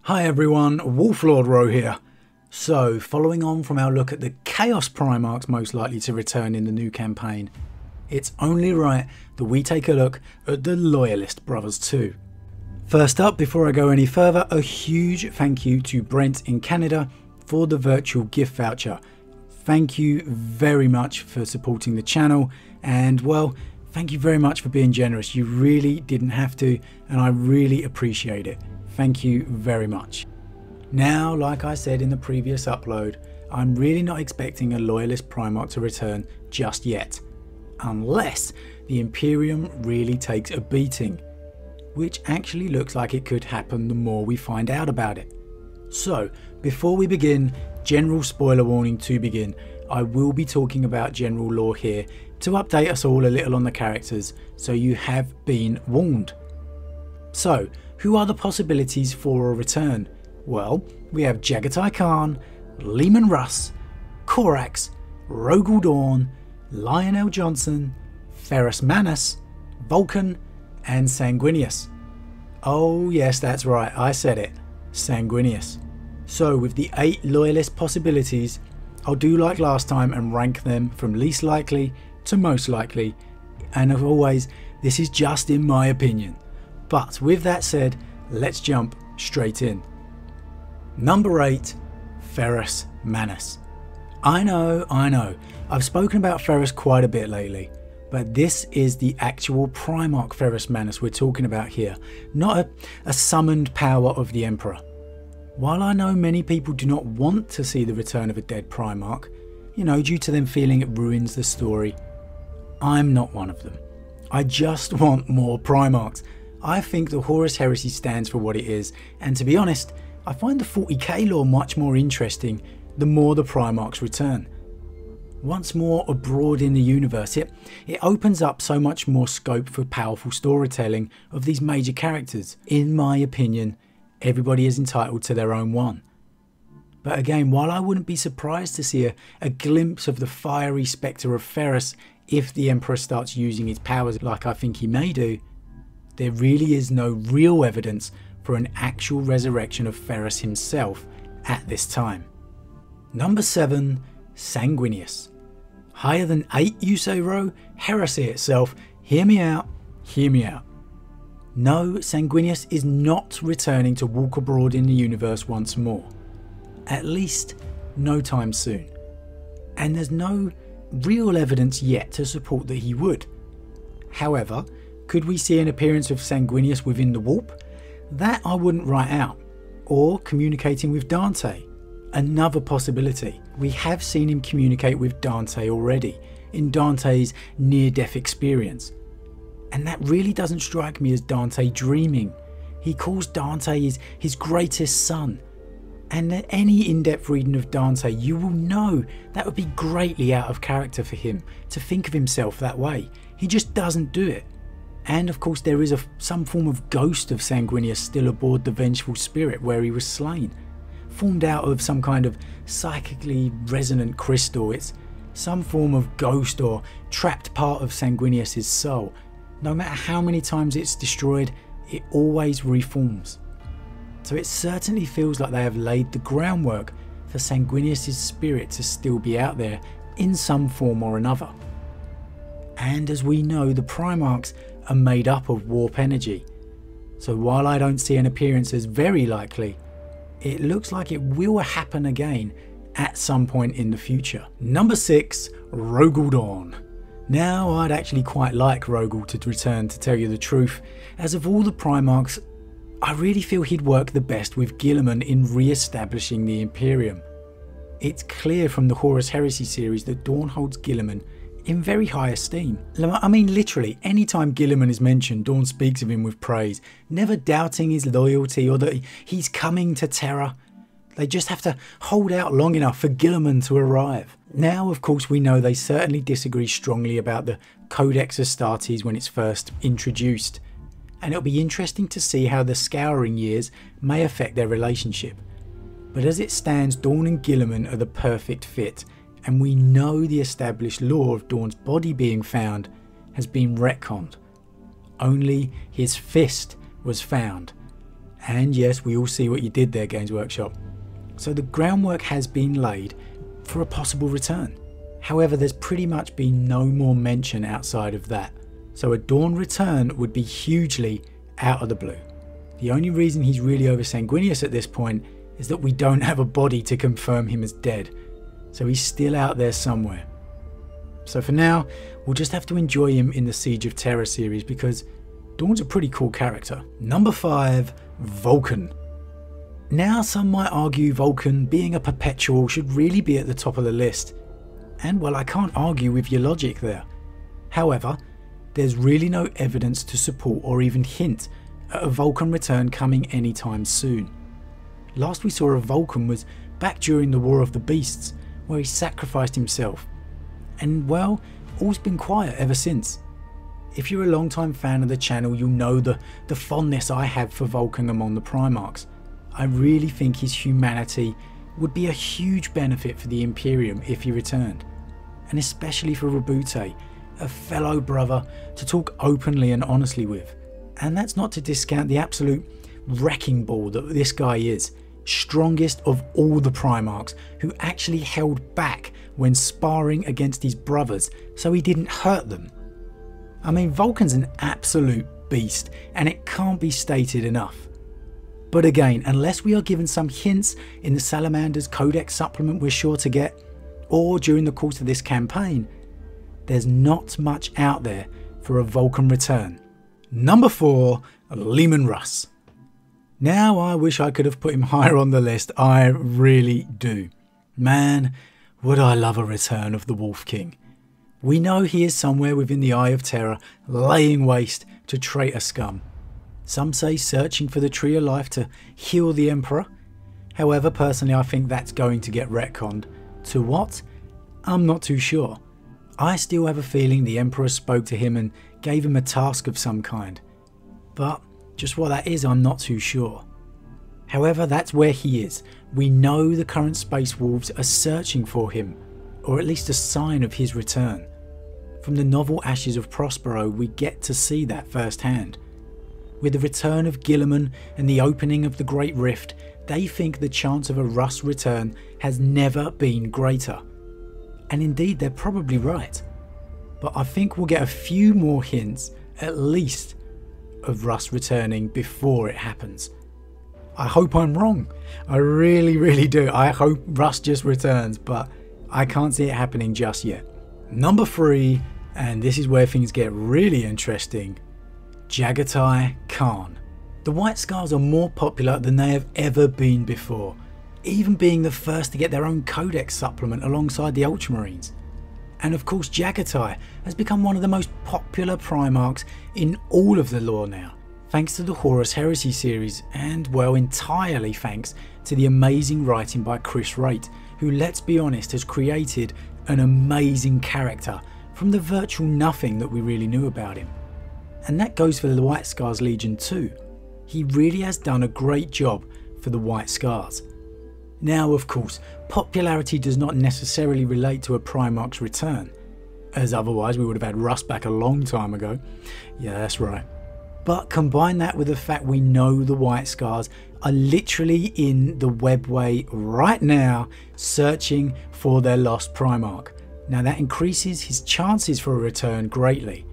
Hi everyone, Wolf Lord Rho here. So, following on from our look at the Chaos Primarchs most likely to return in the new campaign, it's only right that we take a look at the Loyalist Brothers too. First up, before I go any further, a huge thank you to Brent in Canada for the virtual gift voucher. Thank you very much for supporting the channel, and well, thank you very much for being generous. You really didn't have to, and I really appreciate it. Thank you very much. Now, like I said in the previous upload, I'm really not expecting a Loyalist Primarch to return just yet, unless the Imperium really takes a beating, which actually looks like it could happen the more we find out about it. So, before we begin, general spoiler warning to begin. I will be talking about general lore here to update us all a little on the characters, so you have been warned. So, who are the possibilities for a return? Well, we have Jagatai Khan, Leman Russ, Corax, Rogel Dawn, Lionel Johnson, Faris Manus, Vulcan, and Sanguinius. Oh yes, that's right, I said it, Sanguinius. So with the 8 Loyalist possibilities, I'll do like last time and rank them from least likely to most likely, and as always, this is just in my opinion. But with that said, let's jump straight in. Number 8, Faris Manus. I know, I've spoken about Faris quite a bit lately, but this is the actual Primarch Faris Manus we're talking about here, not a summoned power of the Emperor. While I know many people do not want to see the return of a dead Primarch, due to them feeling it ruins the story, I'm not one of them. I just want more Primarchs. I think the Horus Heresy stands for what it is, and to be honest, I find the 40k lore much more interesting the more the Primarchs return. Once more abroad in the universe, it opens up so much more scope for powerful storytelling of these major characters. In my opinion, everybody is entitled to their own one. But again, while I wouldn't be surprised to see a glimpse of the fiery spectre of Faris if the Emperor starts using his powers like I think he may do, there really is no real evidence for an actual resurrection of Faris himself at this time. Number 7, Sanguinius. Higher than 8, you say, Rho? Heresy itself. Hear me out, hear me out. No, Sanguinius is not returning to walk abroad in the universe once more. At least, no time soon. And there's no real evidence yet to support that he would. However, could we see an appearance of Sanguinius within the warp? That I wouldn't write out. Or communicating with Dante. Another possibility. We have seen him communicate with Dante already, in Dante's near-death experience. And that really doesn't strike me as Dante dreaming. He calls Dante his greatest son. And any in-depth reading of Dante, you will know that would be greatly out of character for him to think of himself that way. He just doesn't do it. And of course there is some form of ghost of Sanguinius still aboard the Vengeful Spirit where he was slain. Formed out of some kind of psychically resonant crystal, it's some form of ghost or trapped part of Sanguinius' soul. No matter how many times it's destroyed, it always reforms. So it certainly feels like they have laid the groundwork for Sanguinius' spirit to still be out there in some form or another. And as we know, the Primarchs are made up of warp energy. So while I don't see an appearance as very likely, it looks like it will happen again at some point in the future. Number 6, Rogel Dawn. Now I'd actually quite like Rogel to return, to tell you the truth, as of all the Primarchs, I really feel he'd work the best with Guilliman in re-establishing the Imperium. It's clear from the Horus Heresy series that Dawn holds Guilliman in very high esteem. I mean literally, anytime Guilliman is mentioned, Dawn speaks of him with praise, never doubting his loyalty or that he's coming to Terra. They just have to hold out long enough for Guilliman to arrive. Now of course we know they certainly disagree strongly about the Codex Astartes when it's first introduced, and it'll be interesting to see how the Scouring years may affect their relationship. But as it stands, Dawn and Guilliman are the perfect fit, and we know the established lore of Dawn's body being found has been retconned. Only his fist was found, And yes, we all see what you did there, Games Workshop. So the groundwork has been laid for a possible return. However, there's pretty much been no more mention outside of that. So a Dawn return would be hugely out of the blue. The only reason he's really over sanguineous at this point is that we don't have a body to confirm him as dead. So he's still out there somewhere. So for now, we'll just have to enjoy him in the Siege of Terror series because Dawn's a pretty cool character. Number 5, Vulcan. Now some might argue Vulcan, being a perpetual, should really be at the top of the list. And well, I can't argue with your logic there. However, there's really no evidence to support or even hint at a Vulcan return coming anytime soon. Last we saw of Vulcan was back during the War of the Beasts, where he sacrificed himself. And well, all's been quiet ever since. If you're a long-time fan of the channel, you'll know the fondness I have for Vulcan among the Primarchs. I really think his humanity would be a huge benefit for the Imperium if he returned. And especially for Rabute, a fellow brother to talk openly and honestly with. And that's not to discount the absolute wrecking ball that this guy is. Strongest of all the Primarchs, who actually held back when sparring against his brothers so he didn't hurt them. I mean, Vulcan's an absolute beast, and it can't be stated enough. But again, unless we are given some hints in the Salamander's Codex supplement we're sure to get, or during the course of this campaign, there's not much out there for a Vulcan return. Number 4, Leman Russ. Now I wish I could have put him higher on the list, I really do. Man, would I love a return of the Wolf King. We know he is somewhere within the Eye of Terror, laying waste to traitor scum. Some say searching for the Tree of Life to heal the Emperor. However, personally I think that's going to get retconned. To what? I'm not too sure. I still have a feeling the Emperor spoke to him and gave him a task of some kind. But just what that is, I'm not too sure. However, that's where he is. We know the current Space Wolves are searching for him, or at least a sign of his return. From the novel Ashes of Prospero, we get to see that firsthand. With the return of Guilliman and the opening of the Great Rift, they think the chance of a Russ return has never been greater. And indeed, they're probably right. But I think we'll get a few more hints, at least, of Russ returning before it happens. I hope I'm wrong. I really do. I hope Russ just returns, but I can't see it happening just yet. Number 3, and this is where things get really interesting, Jagatai Khan. The White Scars are more popular than they have ever been before, even being the first to get their own Codex supplement alongside the Ultramarines. And of course Jagatai has become one of the most popular Primarchs in all of the lore now, thanks to the Horus Heresy series, and well, entirely thanks to the amazing writing by Chris Wright, who, let's be honest, has created an amazing character from the virtual nothing that we really knew about him. And that goes for the White Scars Legion too. He really has done a great job for the White Scars. Now, of course, popularity does not necessarily relate to a Primarch's return, as otherwise we would have had Russ back a long time ago. Yeah, that's right. But combine that with the fact we know the White Scars are literally in the webway right now searching for their lost Primarch. Now that increases his chances for a return greatly.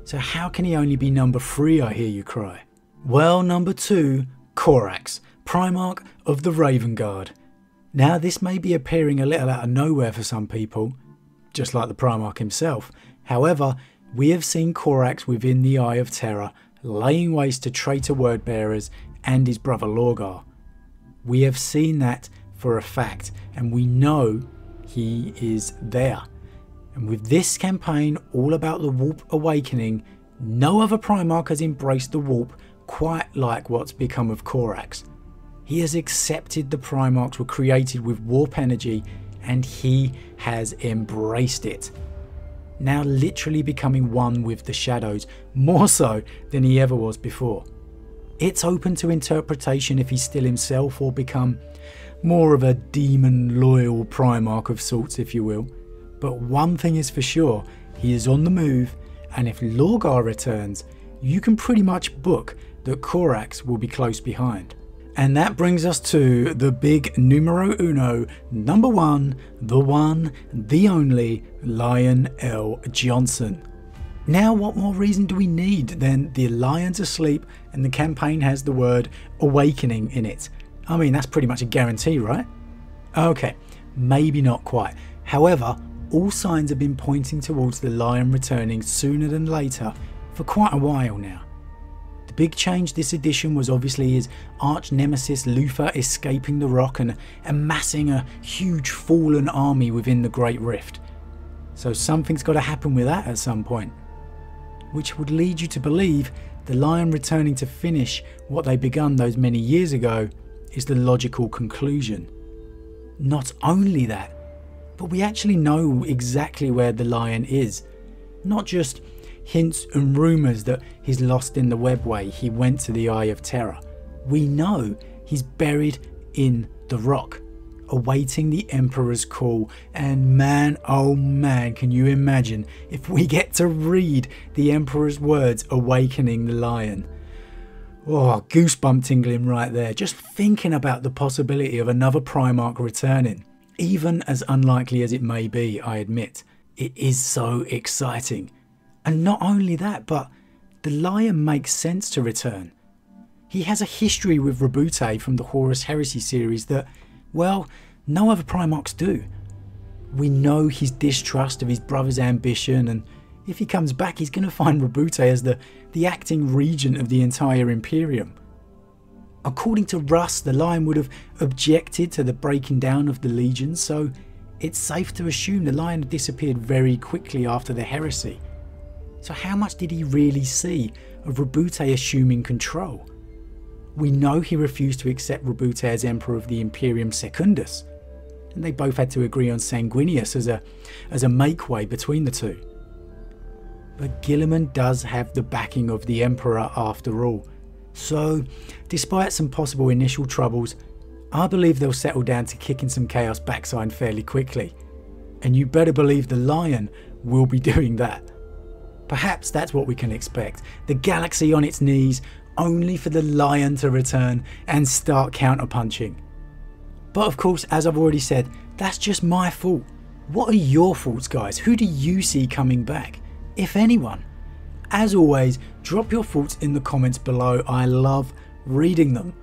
So how can he only be number 3, I hear you cry? Well, number 2, Corax, Primarch of the Raven Guard. Now this may be appearing a little out of nowhere for some people, just like the Primarch himself. However, we have seen Corax within the Eye of Terror, laying waste to traitor word bearers and his brother Lorgar. We have seen that for a fact, and we know he is there. And with this campaign all about the Warp Awakening, no other Primarch has embraced the Warp quite like what's become of Corax. He has accepted the Primarchs were created with Warp energy, and he has embraced it. Now literally becoming one with the shadows, more so than he ever was before. It's open to interpretation if he's still himself or become more of a demon loyal Primarch of sorts, if you will. But one thing is for sure, he is on the move, and if Lorgar returns, you can pretty much book that Corax will be close behind. And that brings us to the big numero uno, number one, the only, Lion L. Johnson. Now what more reason do we need than the lion's asleep and the campaign has the word awakening in it? I mean, that's pretty much a guarantee, right? Okay, maybe not quite. However, all signs have been pointing towards the lion returning sooner than later for quite a while now. The big change this edition was obviously his arch nemesis Luther escaping the rock and amassing a huge fallen army within the Great Rift. So something's got to happen with that at some point. Which would lead you to believe the lion returning to finish what they begun those many years ago is the logical conclusion. Not only that, but we actually know exactly where the lion is. Not just hints and rumours that he's lost in the webway, he went to the Eye of Terror. We know he's buried in the rock, awaiting the Emperor's call. And man, oh man, can you imagine if we get to read the Emperor's words awakening the lion? Oh, goosebump tingling right there, just thinking about the possibility of another Primarch returning. Even as unlikely as it may be, I admit, it is so exciting. And not only that, but the lion makes sense to return. He has a history with Rabute from the Horus Heresy series that, well, no other Primarchs do. We know his distrust of his brother's ambition, and if he comes back he's going to find Rabute as the acting regent of the entire Imperium. According to Russ, the lion would have objected to the breaking down of the Legion, so it's safe to assume the lion had disappeared very quickly after the heresy. So how much did he really see of Rabute assuming control? We know he refused to accept Rabute as Emperor of the Imperium Secundus, and they both had to agree on Sanguinius as a make-way between the two. But Guilliman does have the backing of the Emperor after all, so despite some possible initial troubles, I believe they'll settle down to kicking some chaos backside fairly quickly, and you better believe the lion will be doing that. Perhaps that's what we can expect, the galaxy on its knees, only for the lion to return and start counterpunching. But of course, as I've already said, that's just my fault. What are your thoughts, guys? Who do you see coming back, if anyone? As always, drop your thoughts in the comments below. I love reading them.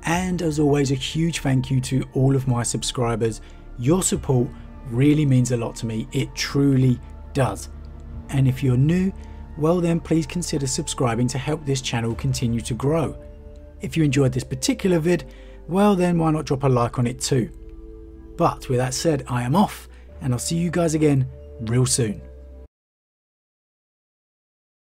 And as always, a huge thank you to all of my subscribers. Your support really means a lot to me. It truly does. And if you're new, well then please consider subscribing to help this channel continue to grow. If you enjoyed this particular vid, well then why not drop a like on it too. But with that said, I am off, and I'll see you guys again real soon.